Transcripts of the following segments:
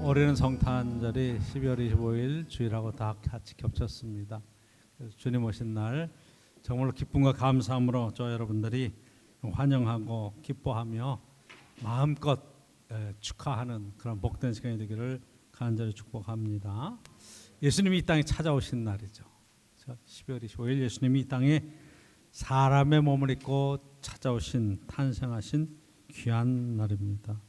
올해는 성탄절이 12월 25일 주일하고 다 같이 겹쳤습니다. 그래서 주님 오신 날 정말로 기쁨과 감사함으로 저 여러분들이 환영하고 기뻐하며 마음껏 축하하는 그런 복된 시간이 되기를 간절히 축복합니다. 예수님이 이 땅에 찾아오신 날이죠. 12월 25일 예수님이 이 땅에 사람의 몸을 입고 찾아오신 탄생하신 귀한 날입니다.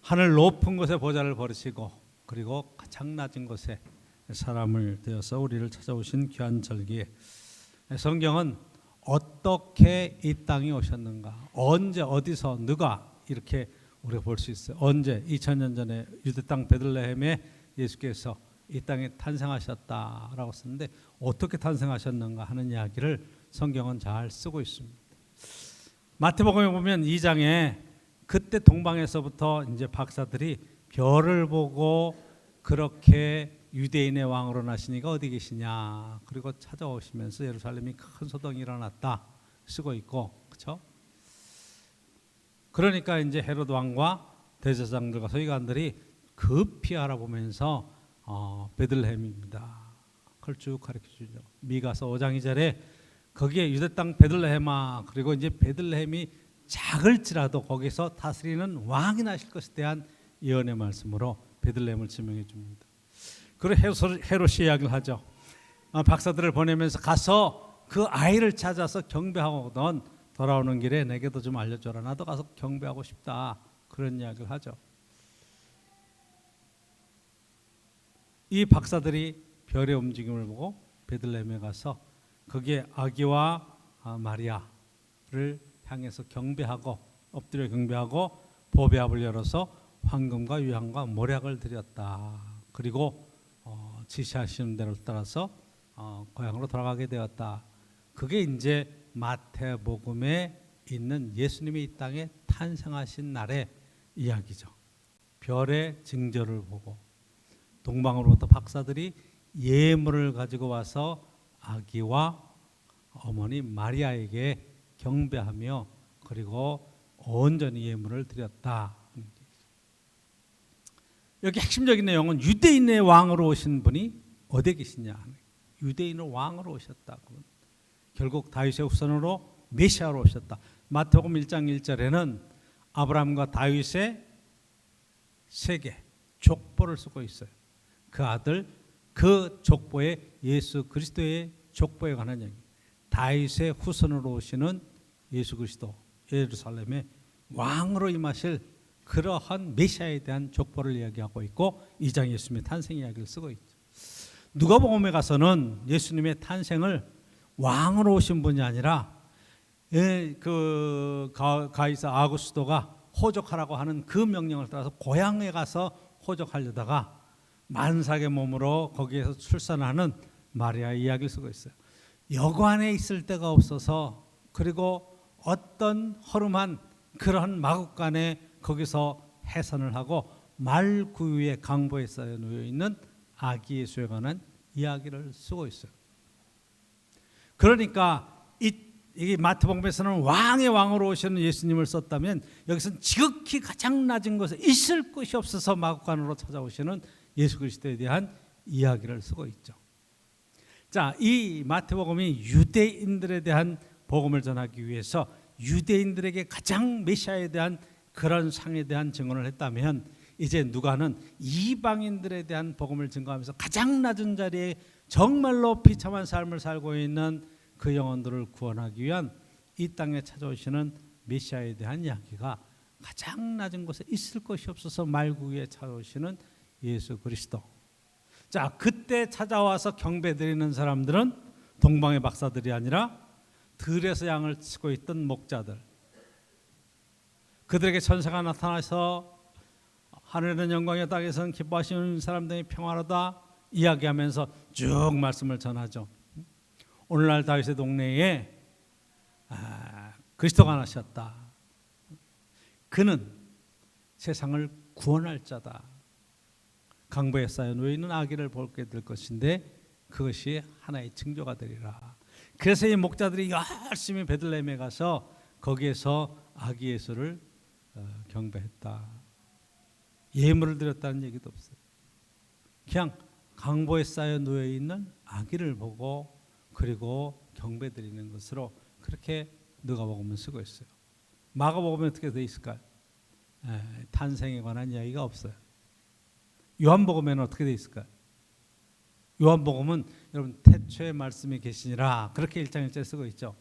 하늘 높은 곳에 보좌를 버리시고 그리고 가장 낮은 곳에 사람을 되어서 우리를 찾아오신 귀한 절기에 성경은 어떻게 이 땅에 오셨는가, 언제 어디서 누가 이렇게 우리가 볼 수 있어요. 언제 2000년 전에 유대 땅 베들레헴에 예수께서 이 땅에 탄생하셨다라고 쓰는데 어떻게 탄생하셨는가 하는 이야기를 성경은 잘 쓰고 있습니다. 마태복음에 보면 2장에 그때 동방에서부터 이제 박사들이 별을 보고 그렇게 유대인의 왕으로 나시니가 어디 계시냐, 그리고 찾아오시면서 예루살렘이 큰 소동이 일어났다 쓰고 있고, 그렇죠? 그러니까 이제 헤롯 왕과 대제사장들과 서기관들이 급히 알아보면서 베들레헴입니다. 그걸 쭉 가르쳐 주죠. 미가서 5장 2절에 거기에 유대 땅 베들레헴아, 그리고 이제 베들레헴이 작을지라도 거기서 다스리는 왕이 나실 것에 대한 예언의 말씀으로 베들레헴을 지명해 줍니다. 그리고 헤롯이 이야기를 하죠. 박사들을 보내면서 가서 그 아이를 찾아서 경배하거든 돌아오는 길에 내게도 좀 알려줘라. 나도 가서 경배하고 싶다. 그런 이야기를 하죠. 이 박사들이 별의 움직임을 보고 베들레헴에 가서 거기에 아기와 마리아를 향해서 경배하고 엎드려 경배하고 보배압을 열어서 황금과 유향과 모략을 드렸다. 그리고 지시하시는 대로 따라서 고향으로 돌아가게 되었다. 그게 이제 마태복음에 있는 예수님이 이 땅에 탄생하신 날의 이야기죠. 별의 징조를 보고 동방으로부터 박사들이 예물을 가지고 와서 아기와 어머니 마리아에게 경배하며 그리고 온전히 예물을 드렸다. 여기 핵심적인 내용은 유대인의 왕으로 오신 분이 어디에 계시냐, 유대인의 왕으로 오셨다. 결국 다윗의 후손으로 메시아로 오셨다. 마태복음 1장 1절에는 아브라함과 다윗의 세계 족보를 쓰고 있어요. 그 아들 그 족보에 예수 그리스도의 족보에 관한 얘기. 다윗의 후손으로 오시는 예수 그리스도, 예루살렘의 왕으로 임하실 그러한 메시아에 대한 족보를 이야기하고 있고 2장 예수님의 탄생 이야기를 쓰고 있죠. 누가복음에 가서는 예수님의 탄생을 왕으로 오신 분이 아니라 그 가이사 아구스도가 호적하라고 하는 그 명령을 따라서 고향에 가서 호적하려다가 만삭의 몸으로 거기에서 출산하는 마리아의 이야기를 쓰고 있어요. 여관에 있을 데가 없어서 그리고 어떤 허름한 그런 마국간에 거기서 해산을 하고 말구유의 강보에 쌓여 놓여 있는 아기 예수에 관한 이야기를 쓰고 있어요. 그러니까 이 마태복음에서는 왕의 왕으로 오시는 예수님을 썼다면 여기서는 지극히 가장 낮은 곳에 있을 곳이 없어서 마국간으로 찾아오시는 예수 그리스도에 대한 이야기를 쓰고 있죠. 자, 이 마태복음이 유대인들에 대한 복음을 전하기 위해서 유대인들에게 가장 메시아에 대한 그런 상에 대한 증언을 했다면 이제 누가는 이방인들에 대한 복음을 증거하면서 가장 낮은 자리에 정말로 비참한 삶을 살고 있는 그 영혼들을 구원하기 위한 이 땅에 찾아오시는 메시아에 대한 이야기가 가장 낮은 곳에 있을 것이 없어서 말구 위에 찾아오시는 예수 그리스도. 자, 그때 찾아와서 경배드리는 사람들은 동방의 박사들이 아니라 들에서 양을 치고 있던 목자들. 그들에게 천사가 나타나서 하늘에는 영광이요 땅에서는 기뻐하시는 사람들이 평화로다 이야기하면서 쭉 말씀을 전하죠. 오늘날 다윗의 동네에 그리스도가 나셨다. 그는 세상을 구원할 자다. 강보에 쌓여 놓여 있는 아기를 보게 될 것인데 그것이 하나의 징조가 되리라. 그래서 이 목자들이 열심히 베들레헴에 가서 거기에서 아기 예수를 경배했다. 예물을 드렸다는 얘기도 없어요. 그냥 강보에 쌓여 누워 있는 아기를 보고 그리고 경배드리는 것으로 그렇게 누가복음은 쓰고 있어요. 마가복음은 어떻게 돼 있을까요? 탄생에 관한 이야기가 없어요. 요한복음에는 어떻게 돼 있을까요? 요한복음은 여러분 태초에 말씀이 계시니라 그렇게 1장 1절에 쓰고 있죠.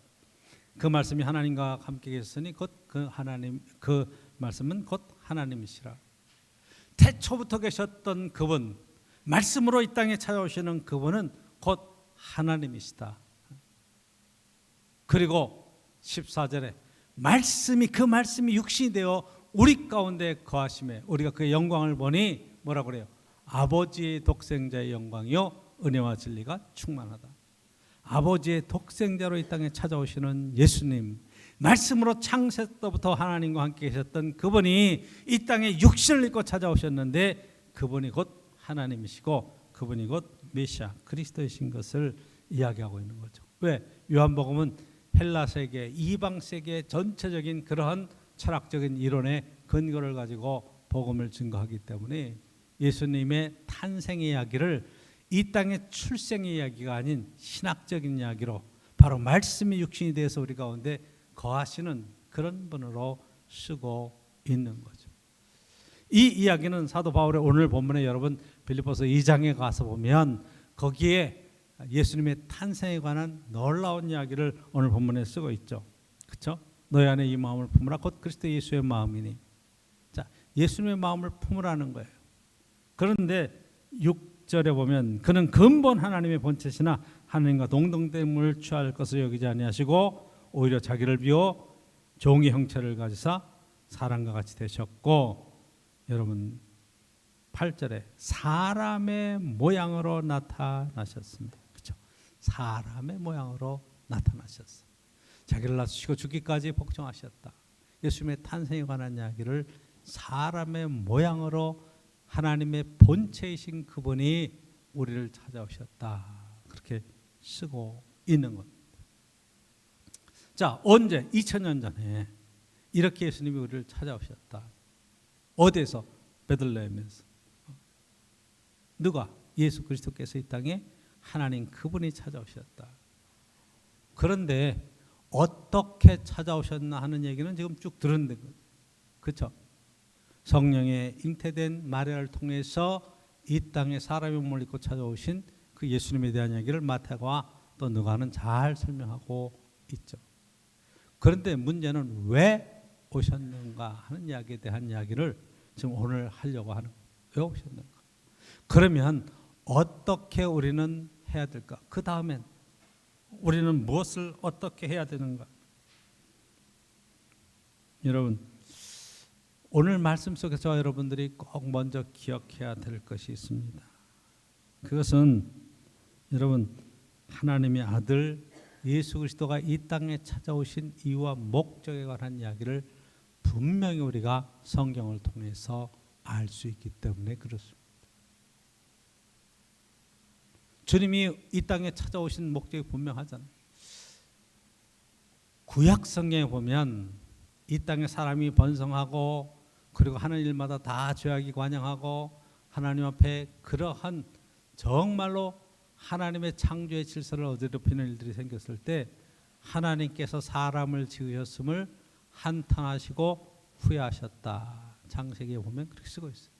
그 말씀이 하나님과 함께 계셨으니 곧 그 하나님, 그 말씀은 곧 하나님이시라. 태초부터 계셨던 그분, 말씀으로 이 땅에 찾아오시는 그분은 곧 하나님이시다. 그리고 14절에 그 말씀이 육신이 되어 우리 가운데 거하심에 우리가 그의 영광을 보니 뭐라고 그래요? 아버지의 독생자의 영광이요 은혜와 진리가 충만하다. 아버지의 독생자로 이 땅에 찾아오시는 예수님, 말씀으로 창세 때부터 하나님과 함께 계셨던 그분이 이 땅에 육신을 입고 찾아오셨는데 그분이 곧 하나님이시고 그분이 곧 메시아 그리스도이신 것을 이야기하고 있는 거죠. 왜? 요한복음은 헬라 세계, 이방 세계 전체적인 그러한 철학적인 이론의 근거를 가지고 복음을 증거하기 때문에 예수님의 탄생의 이야기를 이 땅의 출생의 이야기가 아닌 신학적인 이야기로 바로 말씀이 육신이 되어서 우리 가운데 거하시는 그런 분으로 쓰고 있는 거죠. 이 이야기는 사도 바울의 오늘 본문에 여러분 빌립보서 2장에 가서 보면 거기에 예수님의 탄생에 관한 놀라운 이야기를 오늘 본문에 쓰고 있죠. 그렇죠? 너희 안에 이 마음을 품으라 곧 그리스도 예수의 마음이니. 자, 예수님의 마음을 품으라는 거예요. 그런데 6절에 보면 그는 근본 하나님의 본체시나 하나님과 동등됨을 취할 것을 여기지 아니하시고 오히려 자기를 비워 종의 형체를 가지사 사람과 같이 되셨고, 여러분 8절에 사람의 모양으로 나타나셨습니다. 그렇죠? 사람의 모양으로 나타나셨어요. 자기를 낮추시고 죽기까지 복종하셨다. 예수님의 탄생에 관한 이야기를 사람의 모양으로 하나님의 본체이신 그분이 우리를 찾아오셨다. 그렇게 쓰고 있는 겁니다. 자, 언제? 2000년 전에 이렇게 예수님이 우리를 찾아오셨다. 어디에서? 베들레헴에서. 누가? 예수 그리스도께서 이 땅에 하나님 그분이 찾아오셨다. 그런데 어떻게 찾아오셨나 하는 얘기는 지금 쭉 들었는데, 그렇죠? 성령에 잉태된 마리아를 통해서 이 땅에 사람의 몸을 입고 찾아오신 그 예수님에 대한 이야기를 마태가 또 누가는 잘 설명하고 있죠. 그런데 문제는 왜 오셨는가 하는 이야기에 대한 이야기를 지금 오늘 하려고 하는 거예요. 왜 오셨는가? 그러면 어떻게 우리는 해야 될까? 그 다음엔 우리는 무엇을 어떻게 해야 되는가? 여러분, 오늘 말씀 속에서 여러분들이 꼭 먼저 기억해야 될 것이 있습니다. 그것은 여러분 하나님의 아들 예수 그리스도가 이 땅에 찾아오신 이유와 목적에 관한 이야기를 분명히 우리가 성경을 통해서 알 수 있기 때문에 그렇습니다. 주님이 이 땅에 찾아오신 목적이 분명하잖아요. 구약 성경에 보면 이 땅에 사람이 번성하고 그리고 하는 일마다 다 죄악이 관영하고 하나님 앞에 그러한 정말로 하나님의 창조의 질서를 어지럽히는 일들이 생겼을 때 하나님께서 사람을 지으셨음을 한탄하시고 후회하셨다. 창세기에 보면 그렇게 쓰고 있어요.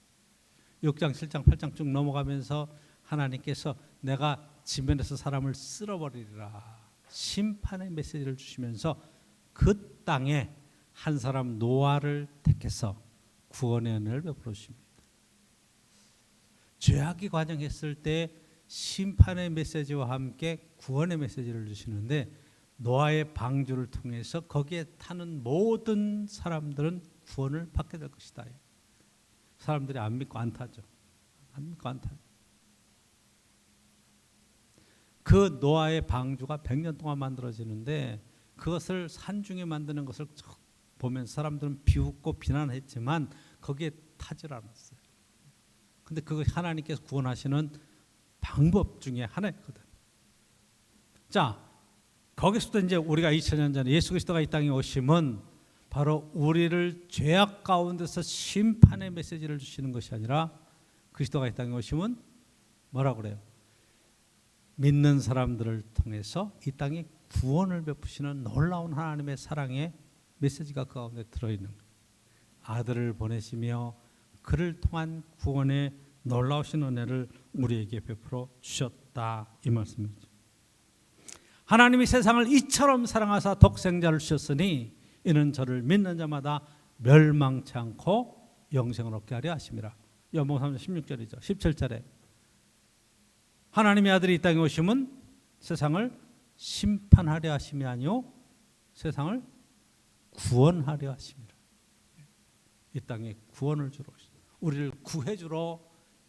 6장, 7장, 8장 쭉 넘어가면서 하나님께서 내가 지면에서 사람을 쓸어버리리라 심판의 메시지를 주시면서 그 땅에 한 사람 노아를 택해서 구원의 은혜를 베풀어 주십니다. 죄악이 관영했을 때 심판의 메시지와 함께 구원의 메시지를 주시는데 노아의 방주를 통해서 거기에 타는 모든 사람들은 구원을 받게 될 것이다. 사람들이 안 믿고 안 타죠. 안 믿고 안 타요. 그 노아의 방주가 100년 동안 만들어지는데 그것을 산중에 만드는 것을 보면 사람들은 비웃고 비난했지만 거기에 타질 않았어요. 근데 그거 하나님께서 구원하시는 방법 중에 하나였거든. 자, 거기서부터 이제 우리가 2000년 전에 예수 그리스도가 이 땅에 오심은 바로 우리를 죄악 가운데서 심판의 메시지를 주시는 것이 아니라 그리스도가 이 땅에 오시면 뭐라고 그래요? 믿는 사람들을 통해서 이 땅에 구원을 베푸시는 놀라운 하나님의 사랑의 메시지가 그 가운데 들어있는 거예요. 아들을 보내시며 그를 통한 구원의 놀라우신 은혜를 우리에게 베풀어 주셨다, 이 말씀이죠. 하나님이 세상을 이처럼 사랑하사 독생자를 주셨으니 이는 저를 믿는 자마다 멸망치 않고 영생을 얻게 하려 하심이라. 요한복음 3장 16절이죠. 17절에 하나님의 아들이 이 땅에 오시면 세상을 심판하려 하심이 아니요 세상을 구원하려 하심이라. 이 땅에 구원을 주러 오시다. 우리를 구해주러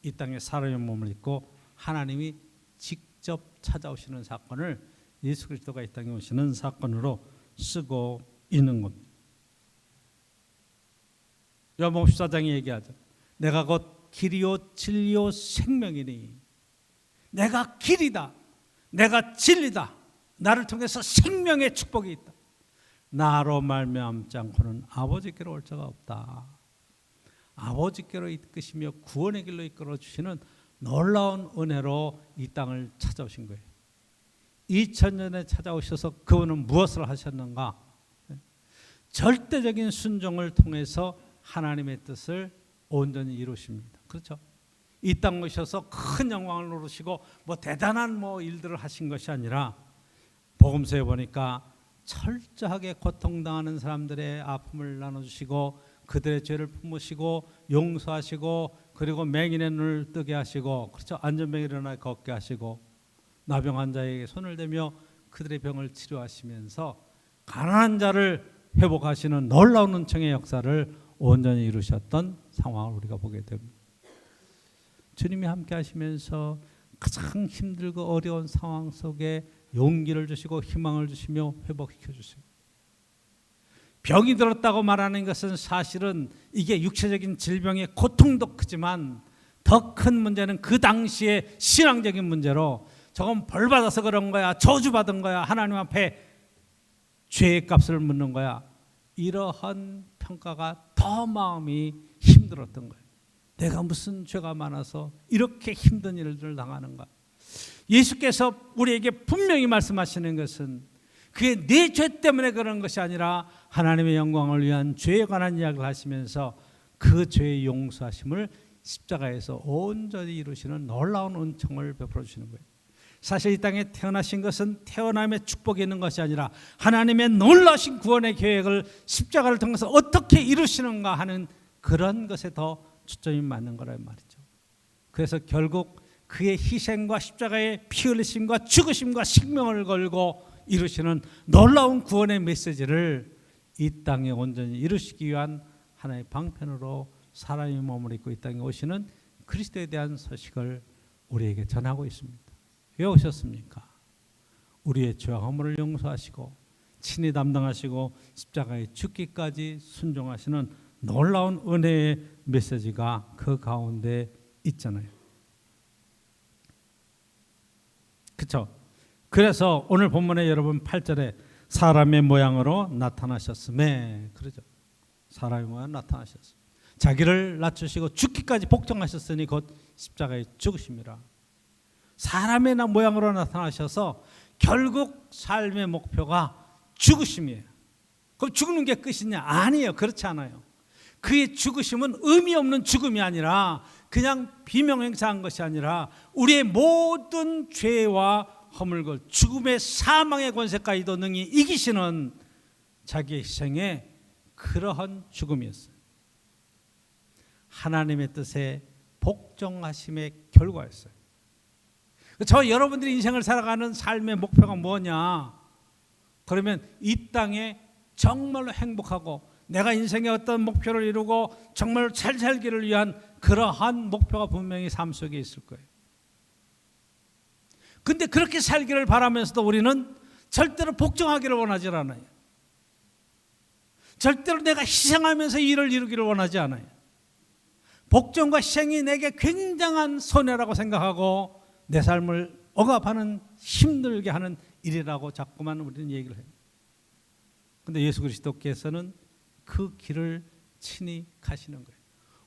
이 땅에 사람의 몸을 입고 하나님이 직접 찾아오시는 사건을 예수 그리스도가 이 땅에 오시는 사건으로 쓰고 있는 겁니다. 요한복음 14장에 얘기하죠. 내가 곧 길이요 진리요 생명이니, 내가 길이다, 내가 진리다, 나를 통해서 생명의 축복이 있다. 나로 말미암지 않고는 아버지께로 올 자가 없다. 아버지께로 이끄시며 구원의 길로 이끌어 주시는 놀라운 은혜로 이 땅을 찾아오신 거예요. 2000년에 찾아오셔서 그분은 무엇을 하셨는가? 절대적인 순종을 통해서 하나님의 뜻을 온전히 이루십니다. 그렇죠? 이 땅 오셔서 큰 영광을 누리시고 뭐 대단한 일들을 하신 것이 아니라 복음서에 보니까 철저하게 고통당하는 사람들의 아픔을 나눠주시고 그들의 죄를 품으시고 용서하시고 그리고 맹인의 눈을 뜨게 하시고, 그렇죠? 안전병이 일어나 걷게 하시고 나병 환자에게 손을 대며 그들의 병을 치료하시면서 가난한 자를 회복하시는 놀라운 은총의 역사를 온전히 이루셨던 상황을 우리가 보게 됩니다. 주님이 함께 하시면서 가장 힘들고 어려운 상황 속에 용기를 주시고 희망을 주시며 회복시켜 주세요. 병이 들었다고 말하는 것은 사실은 이게 육체적인 질병의 고통도 크지만 더 큰 문제는 그 당시의 신앙적인 문제로 저건 벌 받아서 그런 거야, 저주 받은 거야, 하나님 앞에 죄의 값을 묻는 거야, 이러한 평가가 더 마음이 힘들었던 거예요. 내가 무슨 죄가 많아서 이렇게 힘든 일들을 당하는가? 예수께서 우리에게 분명히 말씀하시는 것은 그게 내 죄 때문에 그런 것이 아니라 하나님의 영광을 위한 죄에 관한 이야기를 하시면서 그 죄의 용서하심을 십자가에서 온전히 이루시는 놀라운 은총을 베풀어 주시는 거예요. 사실 이 땅에 태어나신 것은 태어남의 축복이 있는 것이 아니라 하나님의 놀라신 구원의 계획을 십자가를 통해서 어떻게 이루시는가 하는 그런 것에 더 초점이 맞는 거란 말이죠. 그래서 결국 그의 희생과 십자가의 피 흘리심과 죽으심과 생명을 걸고 이루시는 놀라운 구원의 메시지를 이 땅에 온전히 이루시기 위한 하나의 방편으로 사람의 몸을 입고 이 땅에 오시는 그리스도에 대한 소식을 우리에게 전하고 있습니다. 왜 오셨습니까? 우리의 죄와 허물을 용서하시고 친히 담당하시고 십자가에 죽기까지 순종하시는 놀라운 은혜의 메시지가 그 가운데 있잖아요. 그렇죠? 그래서 오늘 본문에 여러분 8절에 사람의 모양으로 나타나셨음에, 그러죠? 사람의 모양 나타나셨음. 자기를 낮추시고 죽기까지 복종하셨으니 곧 십자가에 죽으심이라. 사람의 모양으로 나타나셔서 결국 삶의 목표가 죽으심이에요. 그럼 죽는 게 끝이냐? 아니에요. 그렇지 않아요. 그의 죽으심은 의미 없는 죽음이 아니라 그냥 비명행사한 것이 아니라 우리의 모든 죄와 허물과 죽음의 사망의 권세까지도 능히 이기시는 자기의 희생의 그러한 죽음이었어요. 하나님의 뜻에 복종하심의 결과였어요. 저 여러분들이 인생을 살아가는 삶의 목표가 뭐냐? 그러면 이 땅에 정말로 행복하고 내가 인생의 어떤 목표를 이루고 정말 잘 살기를 위한 그러한 목표가 분명히 삶 속에 있을 거예요. 근데 그렇게 살기를 바라면서도 우리는 절대로 복종하기를 원하지 않아요. 절대로 내가 희생하면서 일을 이루기를 원하지 않아요. 복종과 희생이 내게 굉장한 손해라고 생각하고 내 삶을 억압하는, 힘들게 하는 일이라고 자꾸만 우리는 얘기를 해요. 근데 예수 그리스도께서는 그 길을 친히 가시는 거예요.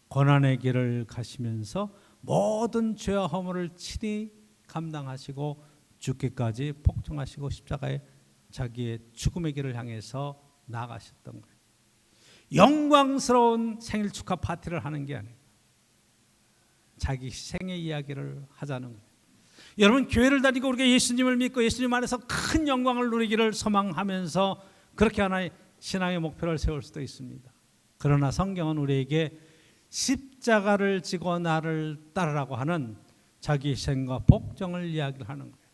고난의 길을 가시면서 모든 죄와 허물을 친히 감당하시고 죽기까지 복종하시고 십자가에 자기의 죽음의 길을 향해서 나아가셨던 거예요. 영광스러운 생일 축하 파티를 하는 게 아니에요. 자기 희생의 이야기를 하자는 거예요. 여러분, 교회를 다니고 우리가 예수님을 믿고 예수님 안에서 큰 영광을 누리기를 소망하면서 그렇게 하나의 신앙의 목표를 세울 수도 있습니다. 그러나 성경은 우리에게 십자가를 지고 나를 따르라고 하는 자기 희생과 복종을 이야기를 하는 거예요.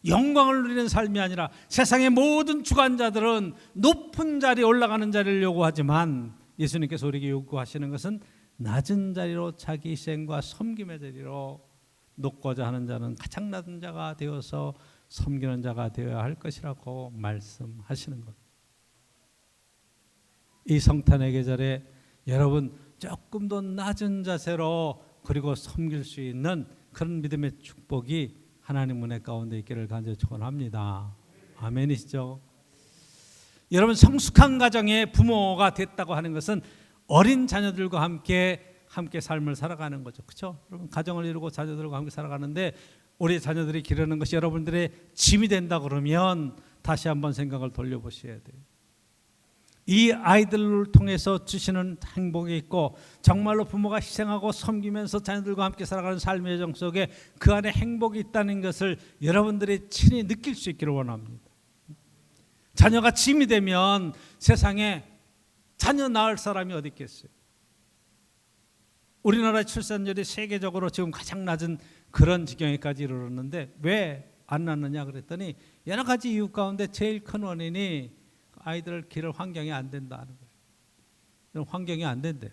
영광을 누리는 삶이 아니라 세상의 모든 주관자들은 높은 자리에 올라가는 자리를 요구하지만 예수님께서 우리에게 요구하시는 것은 낮은 자리로 자기 희생과 섬김의 자리로 높고자 하는 자는 가장 낮은 자가 되어서 섬기는 자가 되어야 할 것이라고 말씀하시는 것. 이 성탄의 계절에 여러분 조금 더 낮은 자세로 그리고 섬길 수 있는 그런 믿음의 축복이 하나님 은혜 가운데 있기를 간절히 축원합니다. 아멘이시죠? 여러분, 성숙한 가정의 부모가 됐다고 하는 것은 어린 자녀들과 함께 삶을 살아가는 거죠. 그렇죠? 여러분, 가정을 이루고 자녀들과 함께 살아가는데 우리 자녀들이 기르는 것이 여러분들의 짐이 된다 그러면 다시 한번 생각을 돌려보셔야 돼요. 이 아이들을 통해서 주시는 행복이 있고 정말로 부모가 희생하고 섬기면서 자녀들과 함께 살아가는 삶의 여정 속에 그 안에 행복이 있다는 것을 여러분들이 친히 느낄 수 있기를 원합니다. 자녀가 짐이 되면 세상에 자녀 낳을 사람이 어디 있겠어요? 우리나라의 출산율이 세계적으로 지금 가장 낮은 그런 지경에까지 이르렀는데 왜 안 낳느냐 그랬더니 여러 가지 이유 가운데 제일 큰 원인이 아이들을 기를 환경이 안 된다는 거예요. 환경이 안 된대요.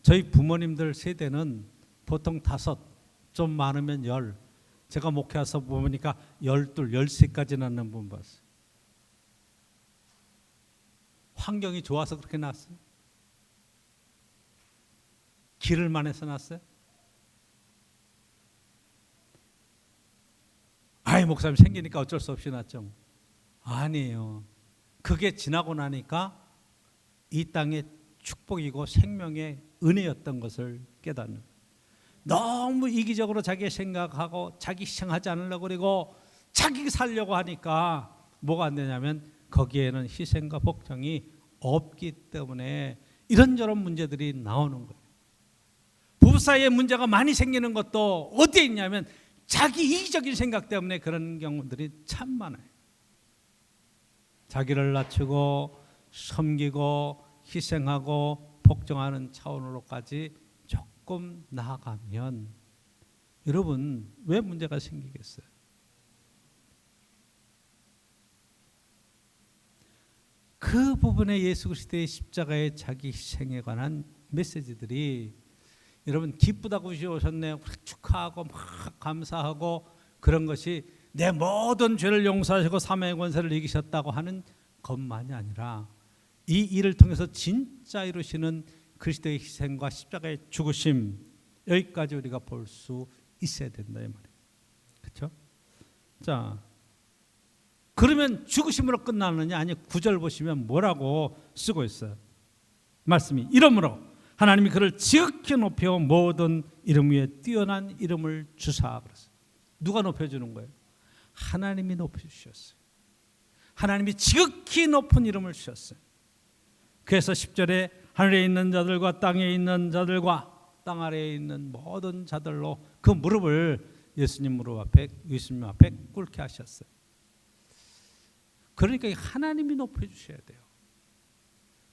저희 부모님들 세대는 보통 5, 좀 많으면 10. 제가 목회 와서 보니까 12, 13까지 낳는 분 봤어요. 환경이 좋아서 그렇게 낳았어요? 기를만 해서 낳았어요? 아이, 목사님 생기니까 어쩔 수 없이 낳죠. 아니에요. 그게 지나고 나니까 이 땅의 축복이고 생명의 은혜였던 것을 깨닫는 거예요. 너무 이기적으로 자기 생각하고 자기 희생하지 않으려고 그리고 자기 살려고 하니까 뭐가 안 되냐면 거기에는 희생과 복종이 없기 때문에 이런저런 문제들이 나오는 거예요. 부부 사이에 문제가 많이 생기는 것도 어디에 있냐면 자기 이기적인 생각 때문에 그런 경우들이 참 많아요. 자기를 낮추고 섬기고 희생하고 복종하는 차원으로까지 조금 나아가면 여러분 왜 문제가 생기겠어요? 그 부분에 예수 그리스도의 십자가의 자기 희생에 관한 메시지들이 여러분 기쁘다고 오셨네요. 축하하고 막 감사하고 그런 것이 내 모든 죄를 용서하시고 사망의 권세를 이기셨다고 하는 것만이 아니라 이 일을 통해서 진짜 이루시는 그리스도의 희생과 십자가의 죽으심 여기까지 우리가 볼 수 있어야 된다 이 말이에요. 그렇죠? 자, 그러면 죽으심으로 끝나느냐? 아니 9절 보시면 뭐라고 쓰고 있어요? 말씀이 이러므로 하나님이 그를 지극히 높여 모든 이름 위에 뛰어난 이름을 주사 그랬어요. 누가 높여주는 거예요? 하나님이 높여주셨어요. 하나님이 지극히 높은 이름을 주셨어요. 그래서 10절에 하늘에 있는 자들과 땅에 있는 자들과 땅 아래에 있는 모든 자들로 그 무릎을 예수님 앞에 꿇게 하셨어요. 그러니까 하나님이 높여주셔야 돼요.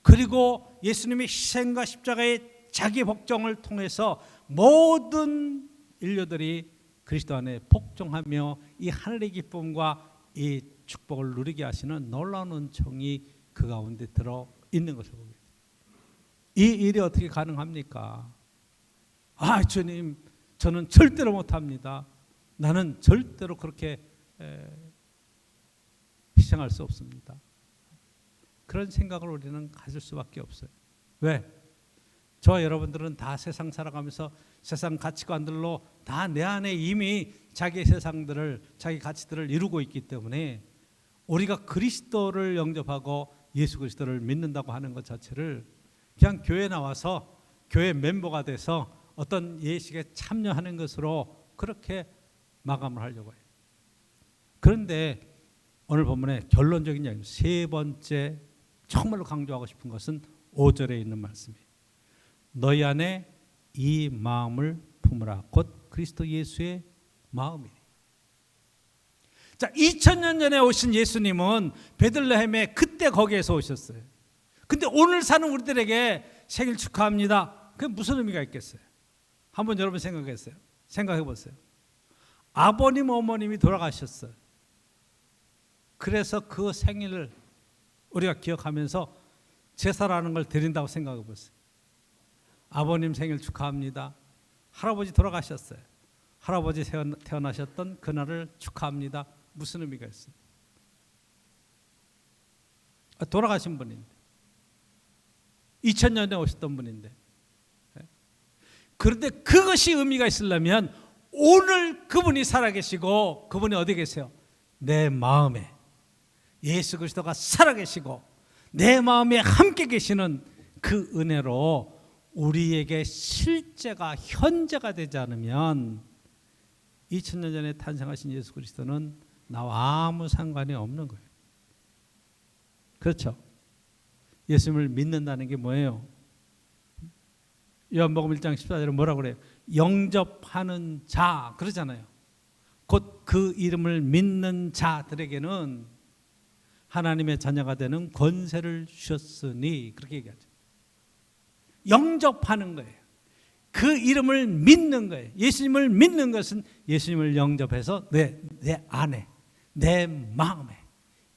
그리고 예수님의 희생과 십자가의 자기 복종을 통해서 모든 인류들이 그리스도 안에 복종하며 이 하늘의 기쁨과 이 축복을 누리게 하시는 놀라운 은총이 그 가운데 들어 있는 것을 보게 돼요. 이 일이 어떻게 가능합니까? 아, 주님, 저는 절대로 못합니다. 나는 절대로 그렇게 희생할 수 없습니다. 그런 생각을 우리는 가질 수밖에 없어요. 왜? 저와 여러분들은 다 세상 살아가면서 세상 가치관들로 다 내 안에 이미 자기 세상들을 자기 가치들을 이루고 있기 때문에 우리가 그리스도를 영접하고 예수 그리스도를 믿는다고 하는 것 자체를 그냥 교회 나와서 교회 멤버가 돼서 어떤 예식에 참여하는 것으로 그렇게 마감을 하려고 해요. 그런데 오늘 본문의 결론적인 이야기, 세 번째 정말로 강조하고 싶은 것은 5절에 있는 말씀이에요. 너희 안에 이 마음을 품으라. 곧 그리스도 예수의 마음이니. 자, 2000년 전에 오신 예수님은 베들레헴에 그때 거기에서 오셨어요. 근데 오늘 사는 우리들에게 생일 축하합니다. 그게 무슨 의미가 있겠어요? 한번 여러분 생각해 보세요. 아버님 어머님이 돌아가셨어요. 그래서 그 생일을 우리가 기억하면서 제사라는 걸 드린다고 생각해 보세요. 아버님 생일 축하합니다. 할아버지 돌아가셨어요. 할아버지 태어나셨던 그날을 축하합니다. 무슨 의미가 있어요? 돌아가신 분인데 2000년에 오셨던 분인데, 그런데 그것이 의미가 있으려면 오늘 그분이 살아계시고 그분이 어디 계세요? 내 마음에 예수 그리스도가 살아계시고 내 마음에 함께 계시는 그 은혜로 우리에게 실제가 현재가 되지 않으면 2000년 전에 탄생하신 예수 그리스도는 나와 아무 상관이 없는 거예요. 그렇죠? 예수님을 믿는다는 게 뭐예요? 요한복음 1장 14절에 뭐라고 그래요? 영접하는 자 그러잖아요. 곧 그 이름을 믿는 자들에게는 하나님의 자녀가 되는 권세를 주셨으니, 그렇게 얘기하죠. 영접하는 거예요. 그 이름을 믿는 거예요. 예수님을 믿는 것은 예수님을 영접해서 내 안에, 내 마음에,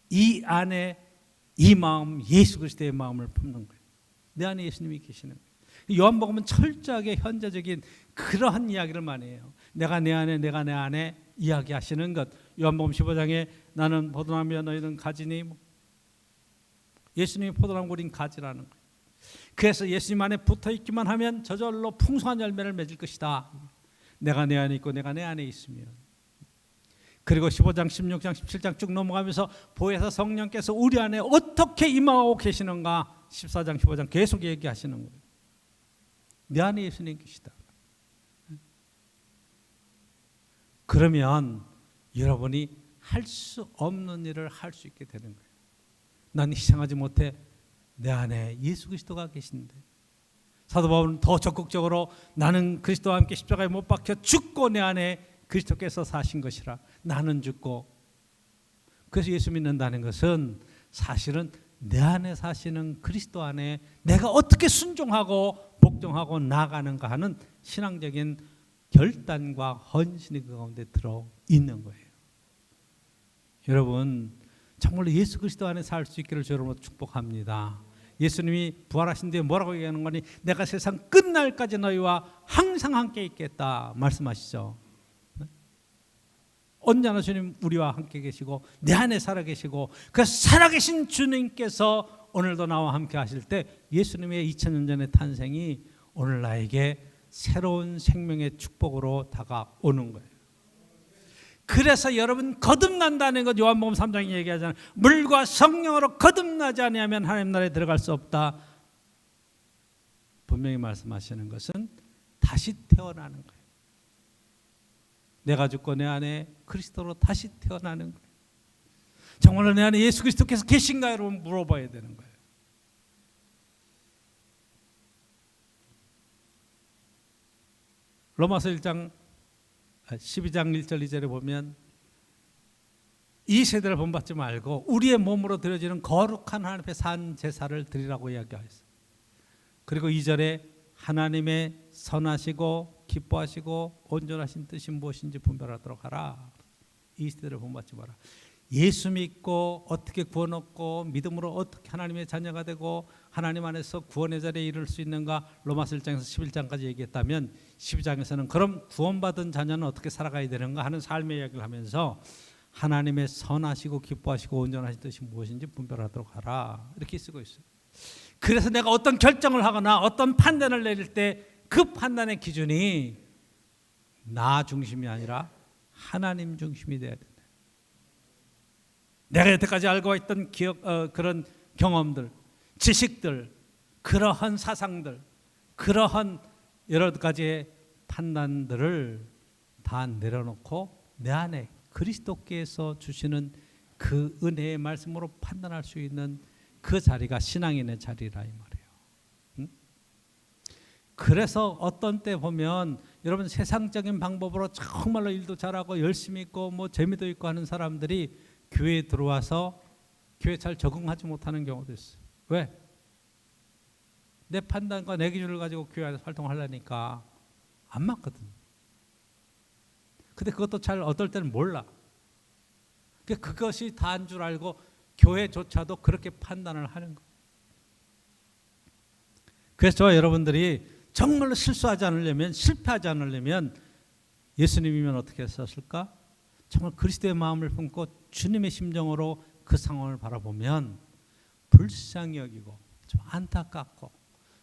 이 안에 이 마음, 예수 그리스도의 마음을 품는 거예요. 내 안에 예수님이 계시는 거예요. 요한복음은 철저하게 현재적인 그러한 이야기를 많이 해요. 내가 내 안에 이야기하시는 것. 요한복음 15장에 나는 포도나무야 너희는 가지니, 예수님이 포도나무 우린 가지라는 거예요. 그래서 예수님 안에 붙어있기만 하면 저절로 풍성한 열매를 맺을 것이다. 내가 내 안에 있고 내가 내 안에 있으면. 그리고 15장, 16장, 17장 쭉 넘어가면서 보혜사 성령께서 우리 안에 어떻게 임하고 계시는가 14장, 15장 계속 얘기하시는 거예요. 내 안에 예수님 계시다. 그러면 여러분이 할 수 없는 일을 할 수 있게 되는 거예요. 난 희생하지 못해. 내 안에 예수 그리스도가 계신데. 사도 바울은 더 적극적으로 나는 그리스도와 함께 십자가에 못 박혀 죽고 내 안에 그리스도께서 사신 것이라. 나는 죽고. 그래서 예수 믿는다는 것은 사실은 내 안에 사시는 그리스도 안에 내가 어떻게 순종하고 복종하고 나아가는가 하는 신앙적인 결단과 헌신이 그 가운데 들어있는 거예요. 여러분 정말로 예수 그리스도 안에 살 수 있기를 여러분 축복합니다. 예수님이 부활하신 뒤에 뭐라고 얘기하는 거니? 내가 세상 끝날까지 너희와 항상 함께 있겠다 말씀하시죠. 언제나 주님 우리와 함께 계시고 내 안에 살아계시고 그 살아계신 주님께서 오늘도 나와 함께 하실 때 예수님의 2000년 전의 탄생이 오늘 나에게 새로운 생명의 축복으로 다가오는 거예요. 그래서 여러분 거듭난다는 것 요한복음 3장이 얘기하잖아요. 물과 성령으로 거듭나지 아니하면 하나님 나라에 들어갈 수 없다. 분명히 말씀하시는 것은 다시 태어나는 거예요. 내가 죽고 내 안에 그리스도로 다시 태어나는 거예요. 정말로 내 안에 예수 그리스도께서 계신가 여러분 물어봐야 되는 거예요. 로마서 12장 1절 2절에 보면 이 세대를 본받지 말고 우리의 몸으로 드려지는 거룩한 하나님 앞에 산 제사를 드리라고 이야기하였어요. 그리고 2절에 하나님의 선하시고 기뻐하시고 온전하신 뜻이 무엇인지 분별하도록 하라. 이 세대를 본받지 마라. 예수 믿고 어떻게 구원 얻고 믿음으로 어떻게 하나님의 자녀가 되고 하나님 안에서 구원의 자리에 이를 수 있는가 로마서 1장에서 11장까지 얘기했다면 12장에서는 그럼 구원받은 자녀는 어떻게 살아가야 되는가 하는 삶의 이야기를 하면서 하나님의 선하시고 기뻐하시고 온전하신 뜻이 무엇인지 분별하도록 하라 이렇게 쓰고 있어요. 그래서 내가 어떤 결정을 하거나 어떤 판단을 내릴 때 그 판단의 기준이 나 중심이 아니라 하나님 중심이 돼야 된다. 내가 여태까지 알고 있던 그런 경험들, 지식들, 그러한 사상들, 그러한 여러 가지의 판단들을 다 내려놓고 내 안에 그리스도께서 주시는 그 은혜의 말씀으로 판단할 수 있는 그 자리가 신앙인의 자리라 이 말이에요. 응? 그래서 어떤 때 보면 여러분 세상적인 방법으로 정말로 일도 잘하고 열심히 있고 뭐 재미도 있고 하는 사람들이 교회에 들어와서 교회에 잘 적응하지 못하는 경우도 있어요. 왜? 내 판단과 내 기준을 가지고 교회 안에서 활동하려니까 안 맞거든. 근데 그것도 잘 어떨 때는 몰라. 그것이 다인 줄 알고 교회조차도 그렇게 판단을 하는 거예요. 그래서 저와 여러분들이 정말로 실수하지 않으려면, 실패하지 않으려면 예수님이면 어떻게 했었을까? 정말 그리스도의 마음을 품고 주님의 심정으로 그 상황을 바라보면 불쌍히 여기고 좀 안타깝고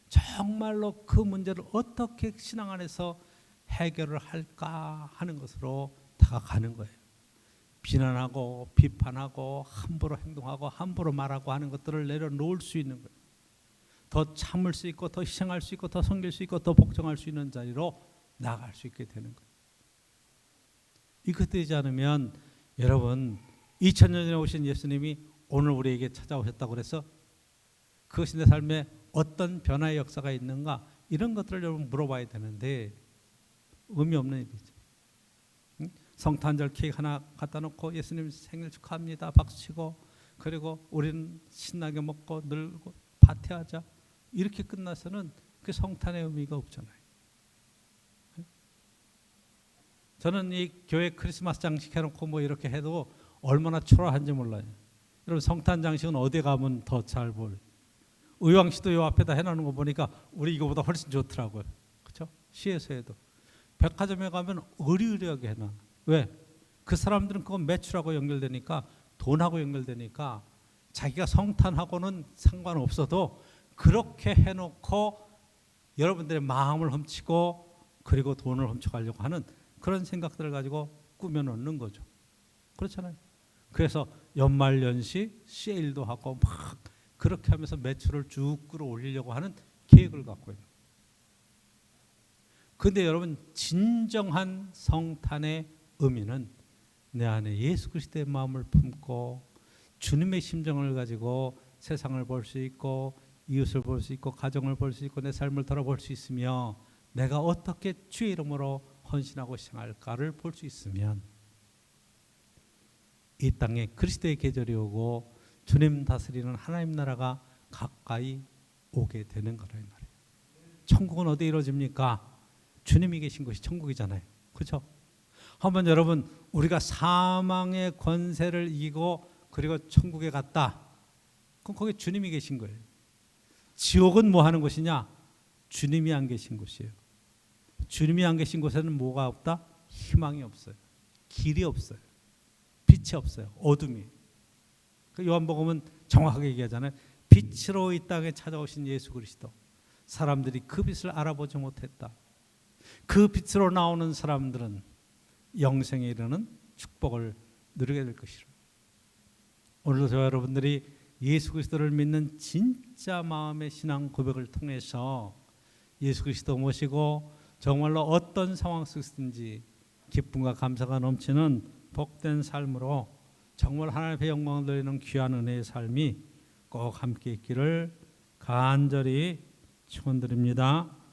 정말로 그 문제를 어떻게 신앙 안에서 해결을 할까 하는 것으로 다가가는 거예요. 비난하고 비판하고 함부로 행동하고 함부로 말하고 하는 것들을 내려놓을 수 있는 거예요. 더 참을 수 있고 더 희생할 수 있고 더 섬길 수 있고 더 복종할 수 있는 자리로 나아갈 수 있게 되는 거예요. 이것 되지 않으면 여러분 2000년 전에 오신 예수님이 오늘 우리에게 찾아오셨다고 그래서 그것이 내 삶에 어떤 변화의 역사가 있는가 이런 것들을 여러분 물어봐야 되는데 의미 없는 일이죠. 성탄절 케이크 하나 갖다 놓고 예수님 생일 축하합니다 박수치고 그리고 우리는 신나게 먹고 놀고 파티하자 이렇게 끝나서는 그 성탄의 의미가 없잖아요. 저는 이 교회 크리스마스 장식 해놓고 뭐 이렇게 해도 얼마나 초라한지 몰라요. 여러분 성탄 장식은 어디 가면 더 잘 보여요. 의왕시도 요 앞에다 해놓는 거 보니까 우리 이거보다 훨씬 좋더라고요. 그렇죠? 시에서 해도 백화점에 가면 의리의리하게 해놔. 왜? 그 사람들은 그건 매출하고 연결되니까 돈하고 연결되니까 자기가 성탄하고는 상관없어도 그렇게 해놓고 여러분들의 마음을 훔치고 그리고 돈을 훔쳐가려고 하는 그런 생각들을 가지고 꾸며놓는 거죠. 그렇잖아요. 그래서 연말연시 세일도 하고 막 그렇게 하면서 매출을 쭉 끌어올리려고 하는 계획을 갖고 있는 거예요. 그런데 여러분 진정한 성탄의 의미는 내 안에 예수 그리스도의 마음을 품고 주님의 심정을 가지고 세상을 볼 수 있고 이웃을 볼 수 있고 가정을 볼 수 있고 내 삶을 돌아볼 수 있으며 내가 어떻게 주의 이름으로 헌신하고 희생할까를 볼 수 있으면 이 땅에 그리스도의 계절이 오고 주님 다스리는 하나님 나라가 가까이 오게 되는 거라 이 말이에요. 천국은 어디에 이루어집니까? 주님이 계신 곳이 천국이잖아요. 그렇죠? 한번 여러분 우리가 사망의 권세를 이기고 그리고 천국에 갔다. 그럼 거기 주님이 계신 거예요. 지옥은 뭐 하는 곳이냐? 주님이 안 계신 곳이에요. 주님이 안 계신 곳에는 뭐가 없다? 희망이 없어요. 길이 없어요. 빛이 없어요. 어둠이. 그 요한복음은 정확하게 얘기하잖아요. 빛으로 이 땅에 찾아오신 예수 그리스도. 사람들이 그 빛을 알아보지 못했다. 그 빛으로 나오는 사람들은 영생에 이르는 축복을 누리게 될 것이라. 오늘도 저와 여러분들이 예수 그리스도를 믿는 진짜 마음의 신앙 고백을 통해서 예수 그리스도 모시고 정말로 어떤 상황 속이든지 기쁨과 감사가 넘치는 복된 삶으로 정말 하나님의 영광을 돌리는 귀한 은혜의 삶이 꼭 함께 있기를 간절히 축원드립니다.